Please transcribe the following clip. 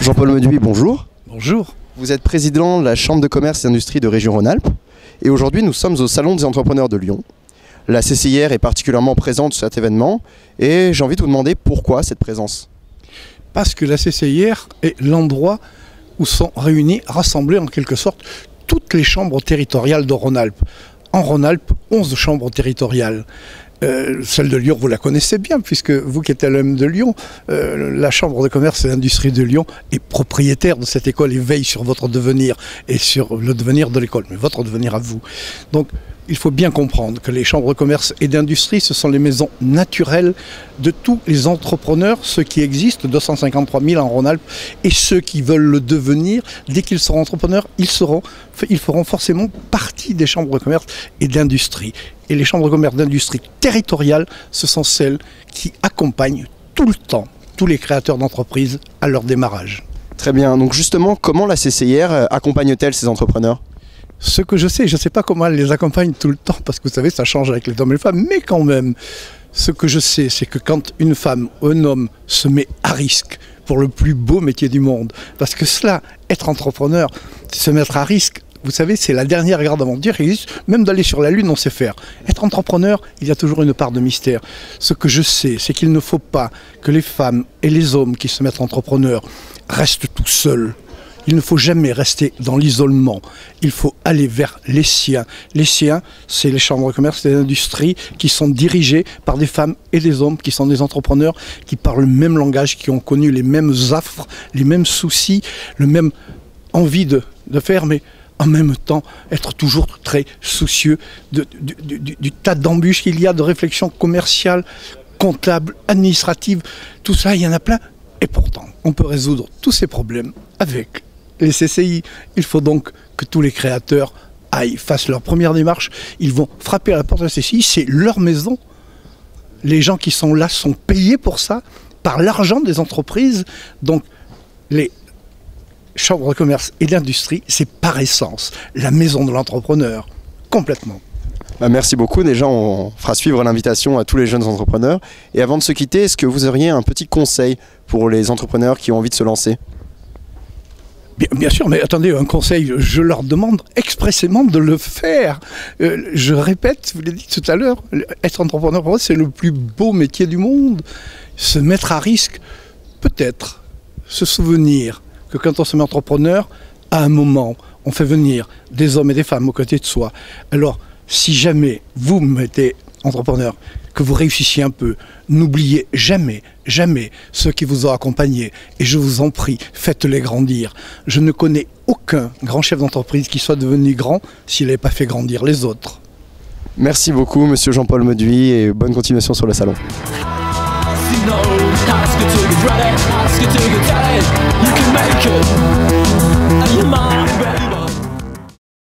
Jean-Paul Mauduit, bonjour. Bonjour. Vous êtes président de la Chambre de commerce et d'industrie de Région Rhône-Alpes. Et aujourd'hui, nous sommes au Salon des entrepreneurs de Lyon. La CCIR est particulièrement présente sur cet événement. Et j'ai envie de vous demander pourquoi cette présence. Parce que la CCIR est l'endroit où sont réunies, rassemblées en quelque sorte, toutes les chambres territoriales de Rhône-Alpes. En Rhône-Alpes, 11 chambres territoriales. Celle de Lyon, vous la connaissez bien, puisque vous qui êtes à l'EM de Lyon, la Chambre de commerce et d'industrie de Lyon est propriétaire de cette école et veille sur votre devenir et sur le devenir de l'école, mais votre devenir à vous. Donc, il faut bien comprendre que les chambres de commerce et d'industrie, ce sont les maisons naturelles de tous les entrepreneurs, ceux qui existent, 253 000 en Rhône-Alpes, et ceux qui veulent le devenir. Dès qu'ils seront entrepreneurs, ils feront forcément partie des chambres de commerce et d'industrie. Et les chambres de commerce d'industrie territoriales, ce sont celles qui accompagnent tout le temps tous les créateurs d'entreprises à leur démarrage. Très bien. Donc justement, comment la CCIR accompagne-t-elle ces entrepreneurs ? Ce que je ne sais pas comment elle les accompagne tout le temps, parce que vous savez, ça change avec les hommes et les femmes, mais quand même, ce que je sais, c'est que quand une femme ou un homme se met à risque pour le plus beau métier du monde, parce que cela, être entrepreneur, se mettre à risque, vous savez, c'est la dernière garde aventure qui existe. Même d'aller sur la Lune, on sait faire. Être entrepreneur, il y a toujours une part de mystère. Ce que je sais, c'est qu'il ne faut pas que les femmes et les hommes qui se mettent entrepreneurs restent tout seuls. Il ne faut jamais rester dans l'isolement. Il faut aller vers les siens. Les siens, c'est les chambres de commerce et d'industrie qui sont dirigées par des femmes et des hommes qui sont des entrepreneurs, qui parlent le même langage, qui ont connu les mêmes affres, les mêmes soucis, le même envie de faire, mais en même temps, être toujours très soucieux du tas d'embûches qu'il y a, de réflexions commerciales, comptables, administratives. Tout ça, il y en a plein. Et pourtant, on peut résoudre tous ces problèmes avec les CCI. Il faut donc que tous les créateurs fassent leur première démarche. Ils vont frapper à la porte de la CCI, c'est leur maison. Les gens qui sont là sont payés pour ça, par l'argent des entreprises. Donc, les chambres de commerce et d'industrie, c'est par essence la maison de l'entrepreneur, complètement. Merci beaucoup. Déjà, on fera suivre l'invitation à tous les jeunes entrepreneurs. Et avant de se quitter, est-ce que vous auriez un petit conseil pour les entrepreneurs qui ont envie de se lancer ? Bien sûr, mais attendez, un conseil, je leur demande expressément de le faire. Je répète, je vous l'ai dit tout à l'heure, être entrepreneur, pour moi, c'est le plus beau métier du monde. Se mettre à risque, peut-être se souvenir que quand on se met entrepreneur, à un moment, on fait venir des hommes et des femmes aux côtés de soi. Alors, si jamais vous mettez entrepreneur, que vous réussissiez un peu, n'oubliez jamais, jamais ceux qui vous ont accompagné. Et je vous en prie, faites-les grandir. Je ne connais aucun grand chef d'entreprise qui soit devenu grand s'il n'avait pas fait grandir les autres. Merci beaucoup, monsieur Jean-Paul Mauduit, et bonne continuation sur le salon. You can make it, and your mind ready.